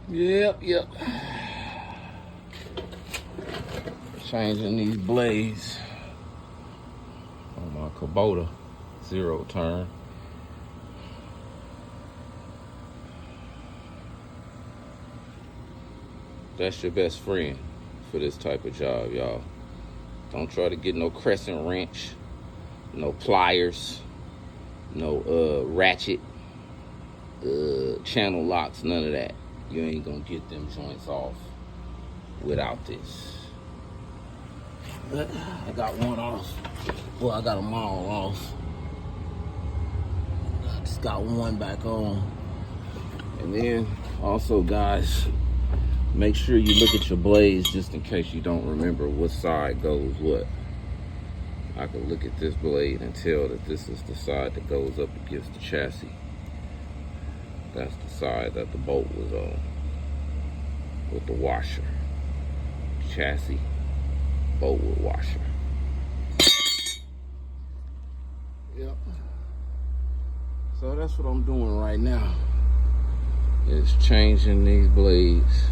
Yep. Changing these blades on my Kubota zero turn. That's your best friend for this type of job, y'all. Don't try to get no crescent wrench, no pliers, no ratchet, channel locks, none of that. You ain't gonna get them joints off without this. But I got one off. Well, I got them all off. I just got one back on. And then also, guys, make sure you look at your blades just in case you don't remember what side goes what. I can look at this blade and tell that this is the side that goes up against the chassis. That's the side that the bolt was on with the washer. Chassis, bolt with washer. Yep. So that's what I'm doing right now, is changing these blades